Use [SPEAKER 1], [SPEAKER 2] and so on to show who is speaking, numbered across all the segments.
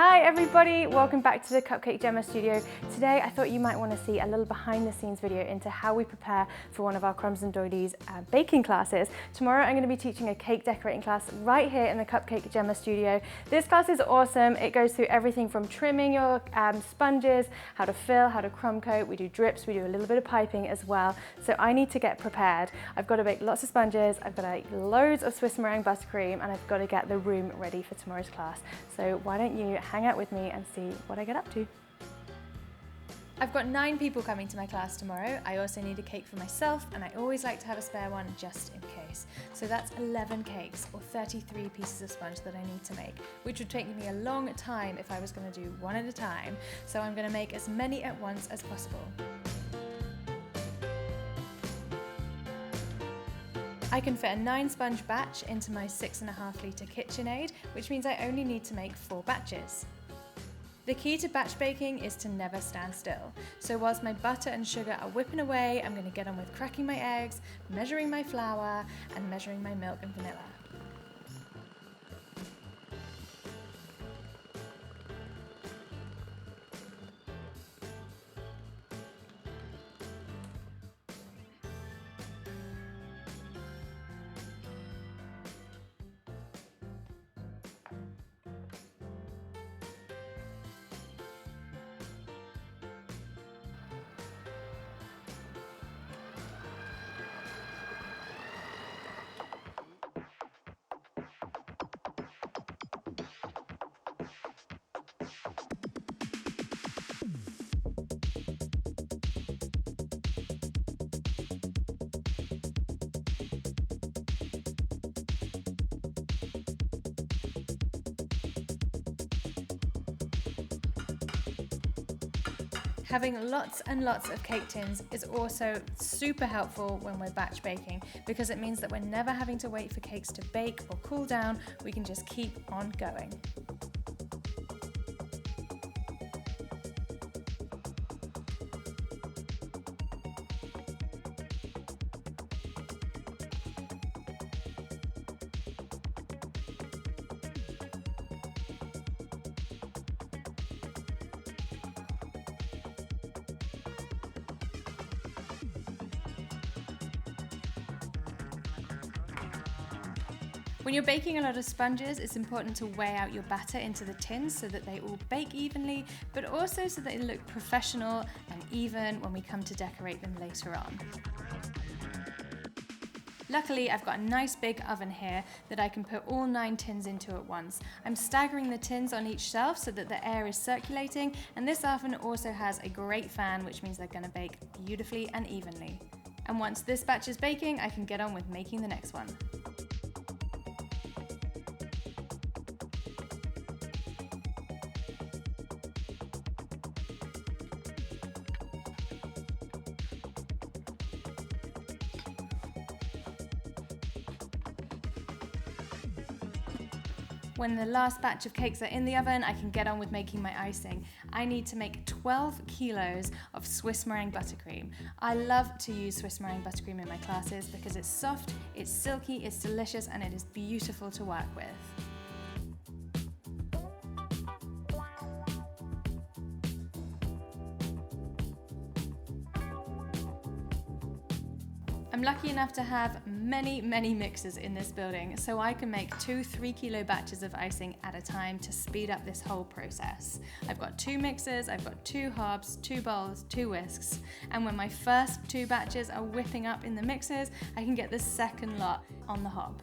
[SPEAKER 1] Hi everybody, welcome back to the Cupcake Gemma studio. Today I thought you might want to see a little behind the scenes video into how we prepare for one of our Crumbs and Doilies baking classes. Tomorrow I'm going to be teaching a cake decorating class right here in the Cupcake Gemma studio. This class is awesome. It goes through everything from trimming your sponges, how to fill, how to crumb coat, we do drips, we do a little bit of piping as well. So I need to get prepared. I've got to bake lots of sponges, I've got to make loads of Swiss meringue buttercream, and I've got to get the room ready for tomorrow's class. So why don't you hang out with me and see what I get up to. I've got 9 people coming to my class tomorrow. I also need a cake for myself, and I always like to have a spare one just in case. So that's 11 cakes or 33 pieces of sponge that I need to make, which would take me a long time if I was going to do one at a time. So I'm going to make as many at once as possible. I can fit a 9 sponge batch into my 6.5 litre KitchenAid, which means I only need to make 4 batches. The key to batch baking is to never stand still. So whilst my butter and sugar are whipping away, I'm going to get on with cracking my eggs, measuring my flour, and measuring my milk and vanilla. Having lots and lots of cake tins is also super helpful when we're batch baking because it means that we're never having to wait for cakes to bake or cool down, we can just keep on going. When you're baking a lot of sponges, it's important to weigh out your batter into the tins so that they all bake evenly, but also so that they look professional and even when we come to decorate them later on. Luckily, I've got a nice big oven here that I can put all 9 tins into at once. I'm staggering the tins on each shelf so that the air is circulating, and this oven also has a great fan, which means they're going to bake beautifully and evenly. And once this batch is baking, I can get on with making the next one. When the last batch of cakes are in the oven, I can get on with making my icing. I need to make 12 kilos of Swiss meringue buttercream. I love to use Swiss meringue buttercream in my classes because it's soft, it's silky, it's delicious, and it is beautiful to work with. I'm lucky enough to have many mixers in this building, so I can make 2 3-kilo batches of icing at a time to speed up this whole process. I've got 2 mixers, I've got 2 hobs, 2 bowls, 2 whisks, and when my first 2 batches are whipping up in the mixers, I can get the second lot on the hob.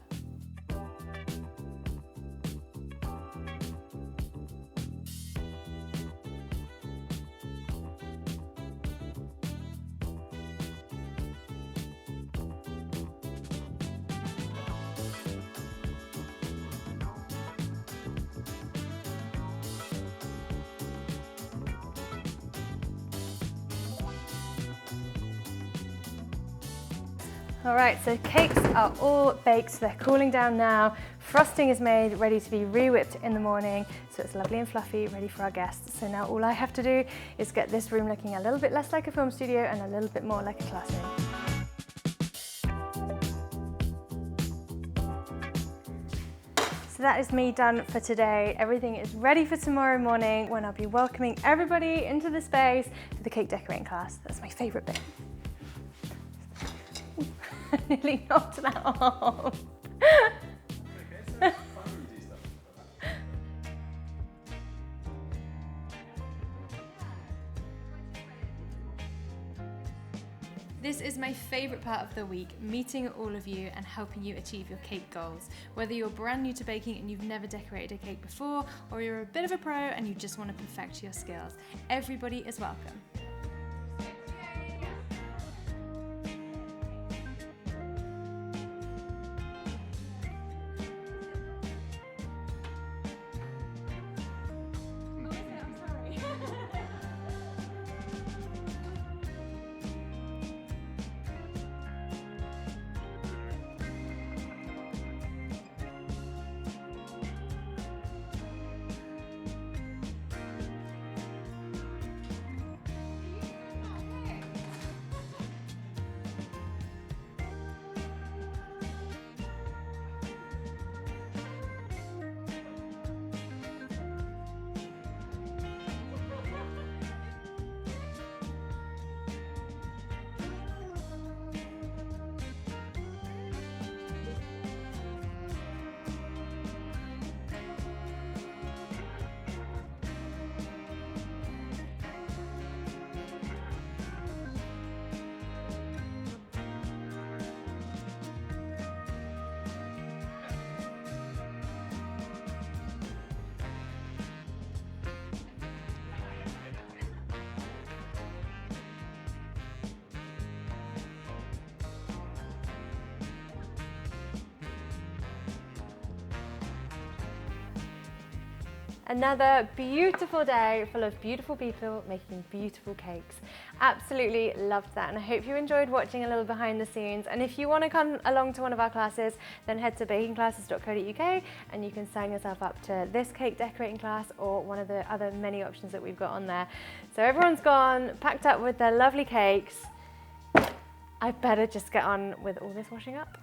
[SPEAKER 1] Alright, so cakes are all baked, so they're cooling down now. Frosting is made, ready to be re-whipped in the morning, so it's lovely and fluffy, ready for our guests. So now all I have to do is get this room looking a little bit less like a film studio and a little bit more like a classroom. So that is me done for today. Everything is ready for tomorrow morning when I'll be welcoming everybody into the space for the cake decorating class. That's my favourite bit. I nearly knocked that off. This is my favourite part of the week, meeting all of you and helping you achieve your cake goals. Whether you're brand new to baking and you've never decorated a cake before, or you're a bit of a pro and you just want to perfect your skills, everybody is welcome. Another beautiful day full of beautiful people making beautiful cakes. Absolutely loved that, and I hope you enjoyed watching a little behind the scenes. And if you want to come along to one of our classes, then head to bakingclasses.co.uk and you can sign yourself up to this cake decorating class or one of the other many options that we've got on there. So everyone's gone, packed up with their lovely cakes. I better just get on with all this washing up.